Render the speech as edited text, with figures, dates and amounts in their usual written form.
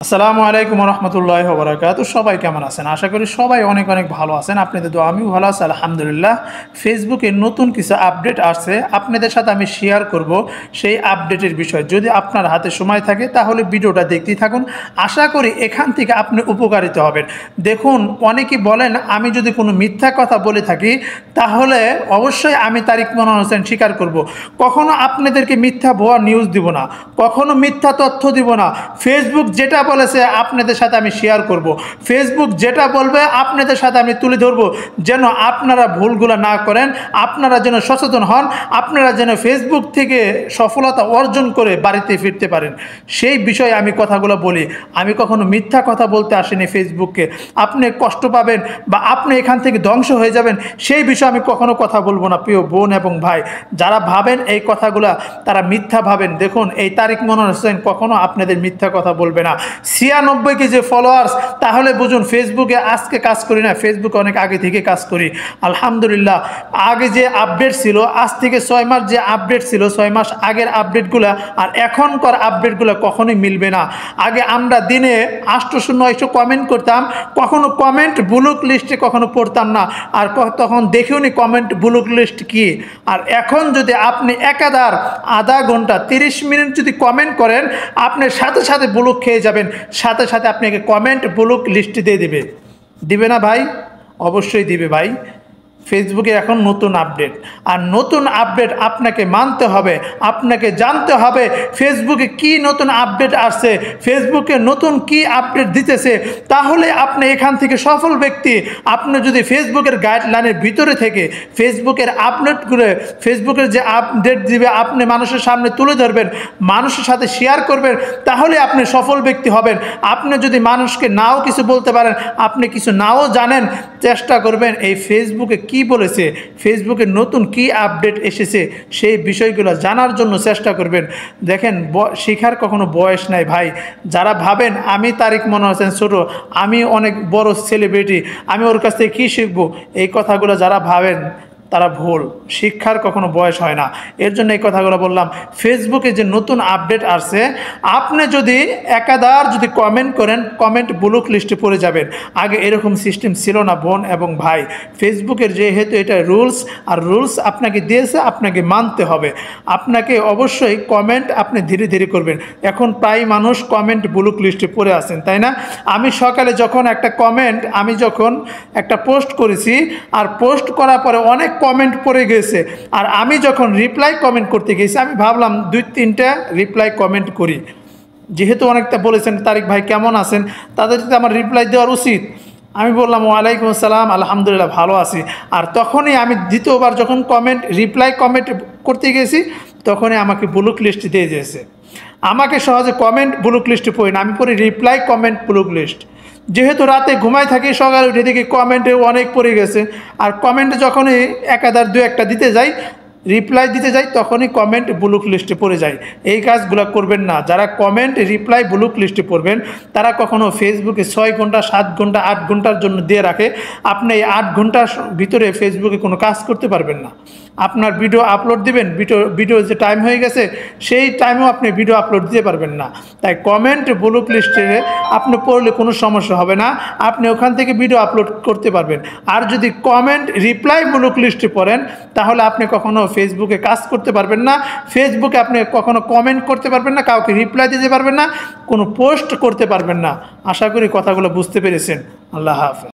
আসসালামু আলাইকুম রহমতুল্লাহি ওয়া বারাকাতুহু। সবাই কেমন আছেন? আশা করি সবাই অনেক অনেক ভালো আছেন। আপনাদের দোয়া আমিও ভালো আছি আলহামদুলিল্লাহ। ফেসবুকে নতুন কিছু আপডেট আসছে, আপনাদের সাথে আমি শেয়ার করব সেই আপডেটের বিষয়। যদি আপনার হাতে সময় থাকে তাহলে ভিডিওটা দেখতেই থাকুন। আশা করি এখান থেকে আপনি উপকারিত হবেন। দেখুন, অনেকেই বলেন আমি যদি কোনো মিথ্যা কথা বলে থাকি তাহলে অবশ্যই আমি তারিক মনোয়ার হোসেন স্বীকার করব। কখনো আপনাদেরকে মিথ্যা ভুয়া নিউজ দিব না, কখনো মিথ্যা তথ্য দিব না। ফেসবুক যেটা বলেছে আপনাদের সাথে আমি শেয়ার করব। ফেসবুক যেটা বলবে আপনাদের সাথে আমি তুলে ধরব, যেন আপনারা ভুলগুলো না করেন, আপনারা যেন সচেতন হন, আপনারা যেন ফেসবুক থেকে সফলতা অর্জন করে বাড়িতে ফিরতে পারেন। সেই বিষয়ে আমি কথাগুলো বলি। আমি কখনো মিথ্যা কথা বলতে আসিনি ফেসবুককে। আপনি কষ্ট পাবেন বা আপনি এখান থেকে ধ্বংস হয়ে যাবেন সেই বিষয়ে আমি কখনো কথা বলবো না। প্রিয় বোন এবং ভাই, যারা ভাবেন এই কথাগুলা তারা মিথ্যা ভাবেন। দেখুন, এই তারিক মনোয়ার হোসেন কখনো আপনাদের মিথ্যা কথা বলবে না। 96 যে ফলোয়ার্স, তাহলে বুঝুন ফেসবুকে আজকে কাজ করি না, ফেসবুকে অনেক আগে থেকে কাজ করি আলহামদুলিল্লাহ। আগে যে আপডেট ছিল, আজ থেকে 6 মাস যে আপডেট ছিল, 6 মাস আগের আপডেটগুলো আর এখনকার আপডেটগুলো কখনোই মিলবে না। আগে আমরা দিনে 800-900 কমেন্ট করতাম, কখনো কমেন্ট ব্লক লিস্টে কখনো পড়তাম না, আর তখন দেখিওনি কমেন্ট ব্লক লিস্ট কি। আর এখন যদি আপনি একাধার আধা ঘন্টা 30 মিনিট যদি কমেন্ট করেন, আপনি সাথে সাথে ব্লক খেয়ে যাবেন, সাথে সাথে আপনাকে কমেন্ট ব্লক লিস্ট দিয়ে দিবে না ভাই? অবশ্যই দিবে ভাই। ফেসবুকে এখন নতুন আপডেট, আর নতুন আপডেট আপনাকে মানতে হবে, আপনাকে জানতে হবে ফেসবুকে কি নতুন আপডেট আসছে, ফেসবুকে নতুন কি আপডেট দিতেছে। তাহলে আপনি এখান থেকে সফল ব্যক্তি। আপনি যদি ফেসবুকের গাইডলাইনের ভিতরে থেকে ফেসবুকের আপডেটগুলো, ফেসবুকের যে আপডেট দিবে আপনি মানুষের সামনে তুলে ধরবেন, মানুষের সাথে শেয়ার করবেন, তাহলে আপনি সফল ব্যক্তি হবেন। আপনি যদি মানুষকে নাও কিছু বলতে পারেন, আপনি কিছু নাও জানেন, চেষ্টা করবেন এই ফেসবুকে কি বলেছে, ফেসবুকে নতুন কি আপডেট এসেছে সেই বিষয়গুলো জানার জন্য চেষ্টা করবেন। দেখেন, শিখার কখনো বয়স নাই ভাই। যারা ভাবেন আমি তারিক মনোয়ার হোসেন ছোট, আমি অনেক বড় সেলিব্রিটি, আমি ওর কাছ থেকে কী শিখবো, এই কথাগুলো যারা ভাবেন তারা ভুল। শিক্ষার কখনো বয়স হয় না। এর জন্য এই কথাগুলো বললাম। ফেসবুকে যে নতুন আপডেট আসছে, আপনি যদি একাধার যদি কমেন্ট করেন, কমেন্ট ব্লক লিস্টে পড়ে যাবেন। আগে এরকম সিস্টেম ছিল না বোন এবং ভাই। ফেসবুকের যেহেতু এটা রুলস, আর রুলস আপনাকে দিয়েছে, আপনাকে মানতে হবে। আপনাকে অবশ্যই কমেন্ট আপনি ধীরে ধীরে করবেন। এখন প্রায় মানুষ কমেন্ট ব্লক লিস্টে পড়ে আছেন, তাই না? আমি সকালে যখন একটা কমেন্ট, আমি যখন একটা পোস্ট করেছি, আর পোস্ট করার পরে অনেক কমেন্ট পড়ে গেছে, আর আমি যখন রিপ্লাই কমেন্ট করতে গেছি, আমি ভাবলাম 2-3টা রিপ্লাই কমেন্ট করি। যেহেতু অনেকটা বলেছেন তারিক ভাই কেমন আছেন, তাদেরকে আমার রিপ্লাই দেওয়ার উচিত। আমি বললাম ওয়ালাইকুম আসসালাম, আলহামদুলিল্লাহ ভালো আছি। আর তখনই আমি দ্বিতীয়বার যখন রিপ্লাই কমেন্ট করতে গেছি, তখনই আমাকে ব্লক লিস্ট দিয়ে দিয়েছে। আমাকে সহজে কমেন্ট ব্লক লিস্টে পড়ি না, আমি পড়ি রিপ্লাই কমেন্ট ব্লক লিস্ট। যেহেতু রাতে ঘুমাই থাকি, সকালে উঠে দেখি কমেন্টে অনেক পড়ে গেছে, আর কমেন্টে যখনই একাধার 2-1টা দিতে যাই, রিপ্লাই দিতে যাই, তখনই কমেন্ট ব্লক লিস্টে পড়ে যায়। এই কাজগুলো করবেন না। যারা কমেন্ট রিপ্লাই ব্লক লিস্টে পড়বেন, তারা কখনো ফেসবুকে 6 ঘন্টা 7 ঘন্টা 8 ঘন্টার জন্য দিয়ে রাখে। আপনি এই 8 ঘন্টার ভিতরে ফেসবুকে কোনো কাজ করতে পারবেন না। আপনার ভিডিও আপলোড দিবেন, ভিডিও যে টাইম হয়ে গেছে সেই টাইমেও আপনি ভিডিও আপলোড দিতে পারবেন না। তাই কমেন্ট ব্লক লিস্টে আপনি পড়লে কোনো সমস্যা হবে না, আপনি ওখান থেকে ভিডিও আপলোড করতে পারবেন। আর যদি কমেন্ট রিপ্লাই ব্লক লিস্টে পড়েন, তাহলে আপনি কখনো ফেসবুকে কাজ করতে পারবেন না। ফেসবুকে আপনি কখনো কমেন্ট করতে পারবেন না, কাউকে রিপ্লাই দিতে পারবেন না, কোনো পোস্ট করতে পারবেন না। আশা করি কথাগুলো বুঝতে পেরেছেন। আল্লাহ হাফেজ।